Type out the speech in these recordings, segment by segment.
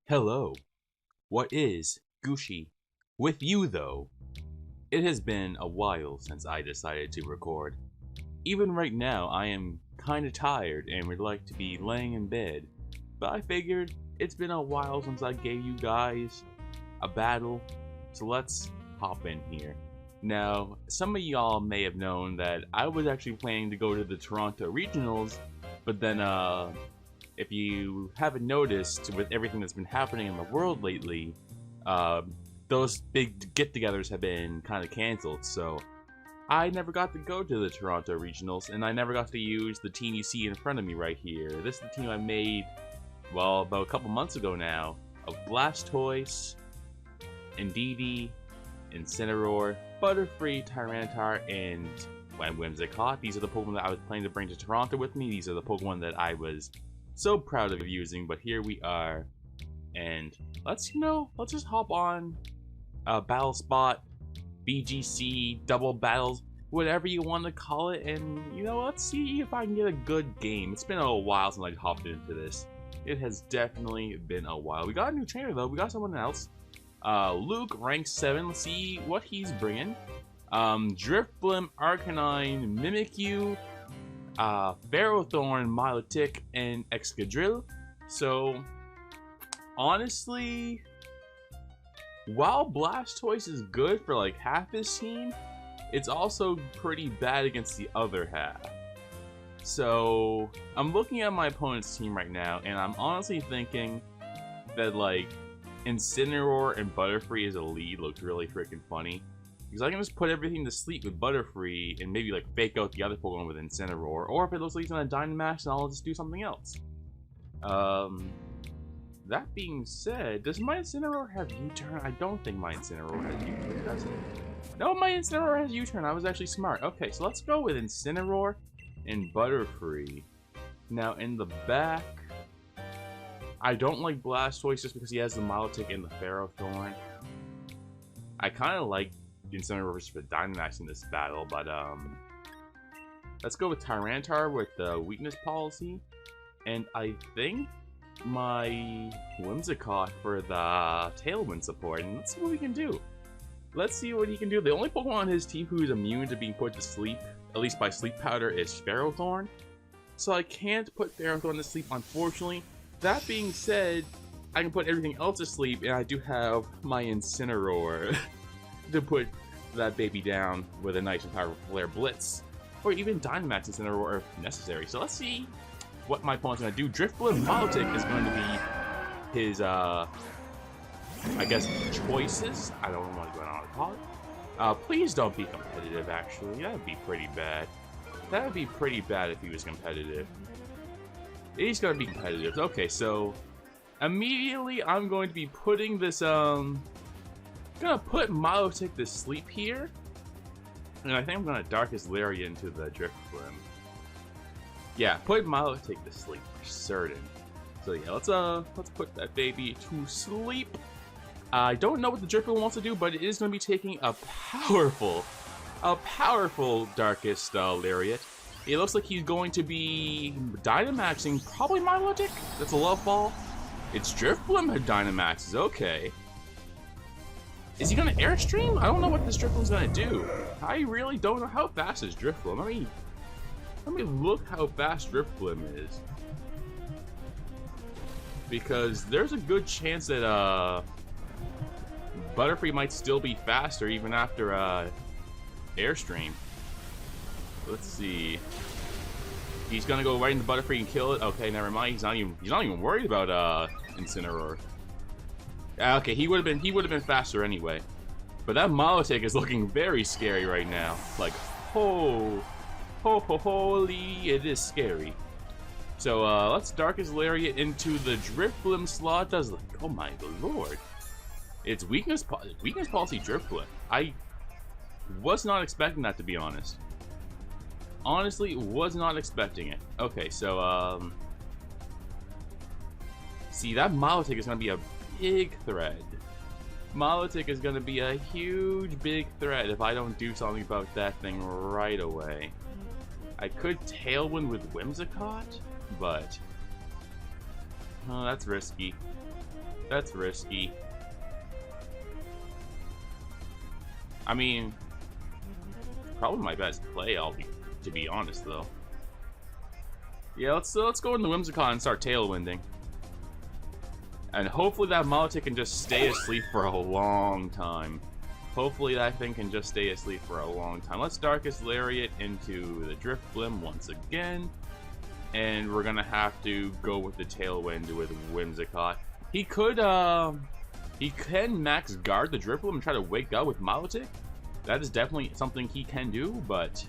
Hello. What is Gucci with you though? It has been a while since I decided to record. Even right now I am kinda tired and would like to be laying in bed, but I figured it's been a while since I gave you guys a battle, so let's hop in here. Now, some of y'all may have known that I was actually planning to go to the Toronto Regionals, but then if you haven't noticed, with everything that's been happening in the world lately, those big get-togethers have been kind of cancelled, so I never got to go to the Toronto Regionals, and I never got to use the team you see in front of me right here. This is the team I made, well, about a couple months ago now, of Blastoise, Indeedee, Incineroar, Butterfree, Tyranitar, and Whimsicott. These are the Pokemon that I was planning to bring to Toronto with me. These are the Pokemon that I was so proud of using, but here we are. And let's just hop on Battle Spot, VGC, double battles, whatever you want to call it, and let's see if I can get a good game. It's been a while since I hopped into this. It has definitely been a while. We got a new trainer though. We got someone else. Luke, rank 7. Let's see what he's bringing. Drifblim, Arcanine, Mimikyu, Ferrothorn, Milotic, and Excadrill. So, honestly, while Blastoise is good for like half his team, it's also pretty bad against the other half. So, I'm looking at my opponent's team right now, and I'm honestly thinking that like Incineroar and Butterfree as a lead looks really freaking funny. Because I can just put everything to sleep with Butterfree and maybe like fake out the other Pokemon with Incineroar. Or if it looks like he's on a Dynamax, then I'll just do something else. That being said, does my Incineroar have U-turn? I don't think my Incineroar has U-turn, does it? No, my Incineroar has U-turn. I was actually smart. Okay, so let's go with Incineroar and Butterfree. Now in the back, I don't like Blastoise just because he has the Milotic and the Ferrothorn. I kind of like Incineroar for Dynamax in this battle, but let's go with Tyranitar with the weakness policy, and I think my Whimsicott for the Tailwind support, and let's see what we can do. Let's see what he can do. The only Pokemon on his team who is immune to being put to sleep, at least by sleep powder, is Ferrothorn, so I can't put Ferrothorn to sleep, unfortunately. That being said, I can put everything else to sleep, and I do have my Incineroar to put that baby down with a nice and powerful Flare Blitz, or even Dynamax Incineroar if necessary. So let's see what my opponent's going to do. Drifblim Milotic is going to be his, I guess, choices. I don't want to go on a call it. Please don't be competitive, actually. That would be pretty bad. That would be pretty bad if he was competitive. He's going to be competitive. Okay, so immediately I'm going to be putting this, gonna put Milotic to sleep here, and I think I'm gonna Darkest Lariat into the Drifblim. Yeah, put Milotic to sleep for certain. So yeah, let's put that baby to sleep. I don't know what the Drifblim wants to do, but it is gonna be taking a powerful Darkest Lariat. It looks like he's going to be Dynamaxing probably Milotic. That's a love ball. It's Drifblim who Dynamaxes. Okay. Is he gonna Airstream? I don't know what this Drifblim's gonna do. I really don't know how fast is Drifblim. Let me look how fast Drifblim is. Because there's a good chance that Butterfree might still be faster even after Airstream. Let's see. He's gonna go right into Butterfree and kill it. Okay, never mind. He's not even worried about Incineroar. Okay, he would have been faster anyway. But that Milotic is looking very scary right now. Like, holy, it is scary. So let's Darkest Lariat into the Drifblim slot. Does like, oh my lord, it's weakness policy Drifblim. I was not expecting that, to be honest. Honestly, was not expecting it. Okay, so see, that Milotic is gonna be a big threat. Milotic is gonna be a huge big threat if I don't do something about that thing right away. I could Tailwind with Whimsicott, but that's risky. That's risky. I mean, probably my best play, to be honest, though. Yeah, let's go in the Whimsicott and start tailwinding. And hopefully that Milotic can just stay asleep for a long time. Hopefully that thing can just stay asleep for a long time. Let's Darkest Lariat into the Drifblim once again. And we're gonna have to go with the Tailwind with Whimsicott. He can max guard the Drifblim and try to wake up with Milotic. That is definitely something he can do, but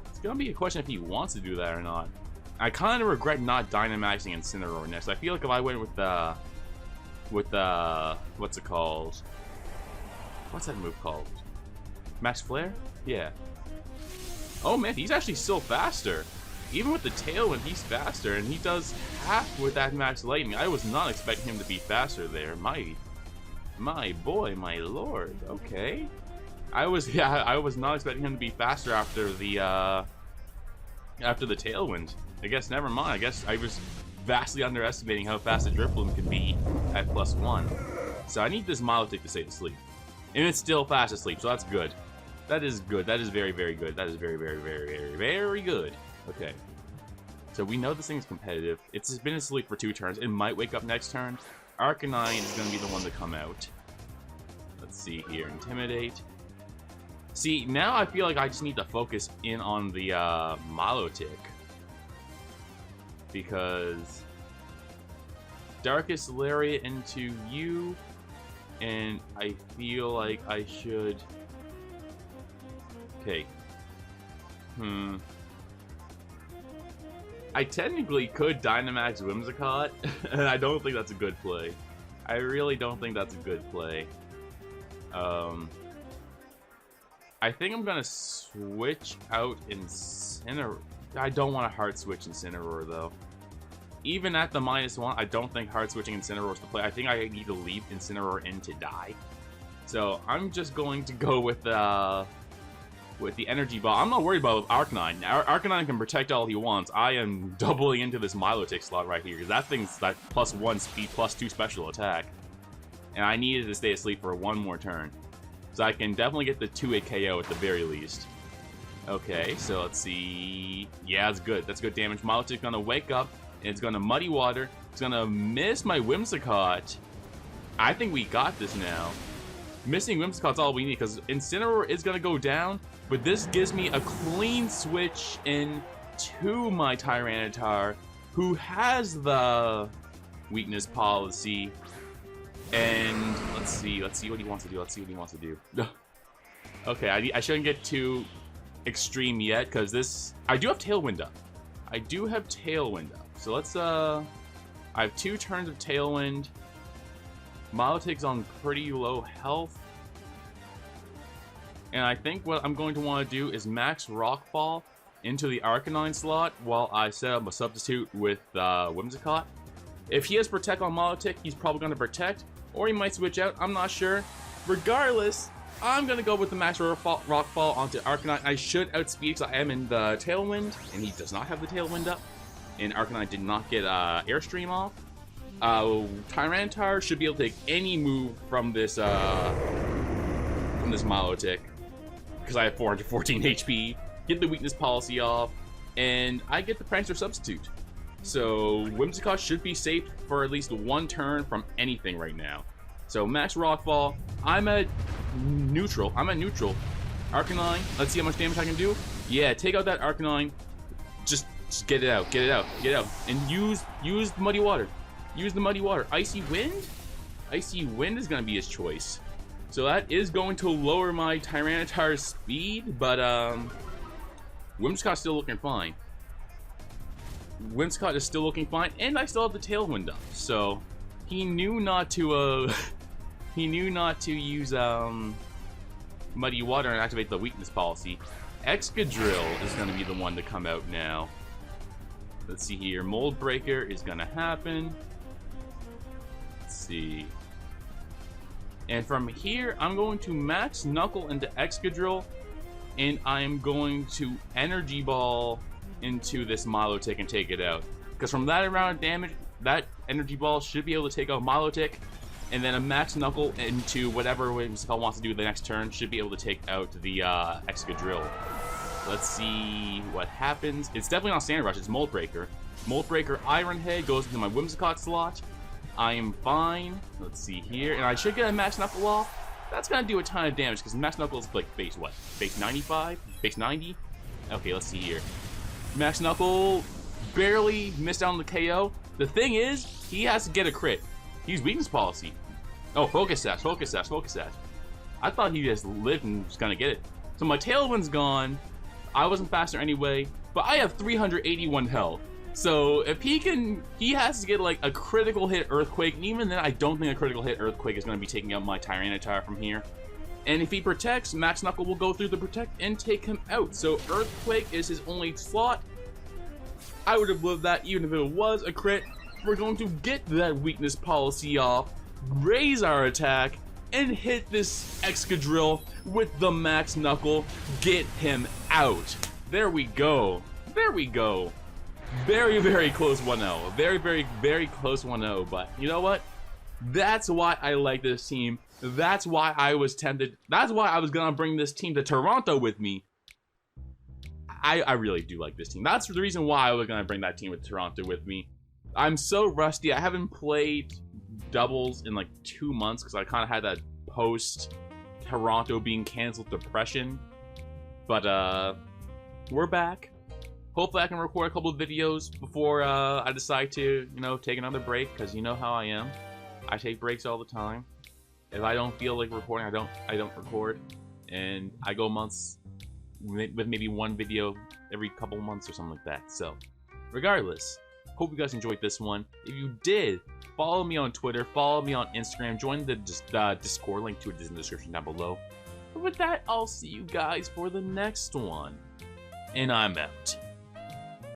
it's gonna be a question if he wants to do that or not. I kind of regret not Dynamaxing Incineroar next. I feel like if I went with the what's it called? What's that move called? Max Flare? Yeah. Oh man, he's actually still faster. Even with the Tailwind, he's faster, and he does half with that Max Lightning. I was not expecting him to be faster there. My boy, my lord. Okay. I was not expecting him to be faster after the Tailwind. I guess never mind. I guess I was vastly underestimating how fast a Drifblim can be at +1. So I need this Milotic to stay asleep. And it's still fast asleep, so that's good. That is good. That is very, very good. That is very, very, very, very, very good. Okay. So we know this thing is competitive. It's been asleep for 2 turns. It might wake up next turn. Arcanine is going to be the one to come out. Let's see here. Intimidate. See, now I feel like I just need to focus in on the Milotic. Because Darkest Lariat into you, and I feel like I should... Okay. I technically could Dynamax Whimsicott, and I don't think that's a good play. I really don't think that's a good play. I think I'm gonna switch out Incineroar. I don't want to hard switch Incineroar though. Even at the -1, I don't think hard switching Incineroar is the play. I think I need to leave Incineroar in to die. So I'm just going to go with the Energy Ball. I'm not worried about Arcanine. Arcanine can protect all he wants. I am doubling into this Milotic slot right here because that thing's that +1 speed, +2 special attack, and I needed to stay asleep for 1 more turn. So I can definitely get the 2-hit KO at the very least. Okay, so let's see. Yeah, that's good. That's good damage. Milotic's gonna wake up, and it's gonna Muddy Water. It's gonna miss my Whimsicott. I think we got this now. Missing Whimsicott's all we need, because Incineroar is gonna go down, but this gives me a clean switch into my Tyranitar, who has the weakness policy. And let's see what he wants to do. Okay, I shouldn't get too extreme yet, because this... I do have Tailwind up. So let's, I have 2 turns of Tailwind. Milotic's on pretty low health. And I think what I'm going to want to do is max Rockfall into the Arcanine slot while I set up a substitute with Whimsicott. If he has Protect on Milotic, he's probably going to Protect. Or he might switch out, I'm not sure. Regardless, I'm going to go with the max Rockfall onto Arcanine. I should outspeed because I am in the Tailwind, and he does not have the Tailwind up. And Arcanine did not get Airstream off. Tyranitar should be able to take any move from this Milotic, because I have 414 HP. Get the weakness policy off, and I get the Prancer substitute. So Whimsicott should be safe for at least 1 turn from anything right now. So max Rockfall. I'm at neutral. Arcanine. Let's see how much damage I can do. Yeah, take out that Arcanine. Just get it out. And use the Muddy Water. Icy Wind? Icy Wind is going to be his choice. So that is going to lower my Tyranitar's speed, but Whimsicott's still looking fine. Whimsicott is still looking fine, and I still have the Tailwind up. So he knew not to use Muddy Water and activate the weakness policy. Excadrill is going to be the one to come out now. Let's see here. Mold Breaker is going to happen. Let's see. And from here, I'm going to max Knuckle into Excadrill, and I'm going to Energy Ball into this Milotic and take it out. Because from that amount of damage, that energy ball should be able to take out Milotic, and then a Max Knuckle into whatever Whimsicott wants to do the next turn should be able to take out the Excadrill. Let's see what happens. It's definitely not Standard Rush, it's Mold Breaker. Mold Breaker Iron Head goes into my Whimsicott slot. I am fine. Let's see here, and I should get a Max Knuckle off. That's gonna do a ton of damage because Max Knuckle is like base what? Base 95? Base 90? Okay, let's see here. Max Knuckle barely missed out on the KO. The thing is, he has to get a crit. He's weakness policy. Oh, Focus Sash, Focus Sash, Focus Sash. I thought he just lived and was gonna get it. So my Tailwind's gone. I wasn't faster anyway, but I have 381 health. So if he has to get like a critical hit Earthquake, and even then I don't think a critical hit Earthquake is going to be taking out my Tyranitar from here. And if he protects, Max Knuckle will go through the protect and take him out. So Earthquake is his only slot. I would have loved that even if it was a crit. We're going to get that weakness policy off, raise our attack, and hit this Excadrill with the Max Knuckle. Get him out. There we go. There we go. Very, very close 1-0. Very, very, very close 1-0. But you know what? That's why I like this team. That's why I was tempted. That's why I was going to bring this team to Toronto with me. I really do like this team. That's the reason why I was going to bring that team with Toronto with me. I'm so rusty. I haven't played doubles in like 2 months because I kind of had that post-Toronto being canceled depression. But we're back. Hopefully I can record a couple of videos before I decide to, you know, take another break, because you know how I am. I take breaks all the time. If I don't feel like recording, I don't record. And I go months with maybe one video every couple months or something like that. So, regardless, hope you guys enjoyed this one. If you did, follow me on Twitter, follow me on Instagram, join the Discord, link to it is in the description down below. But with that, I'll see you guys for the next one. And I'm out.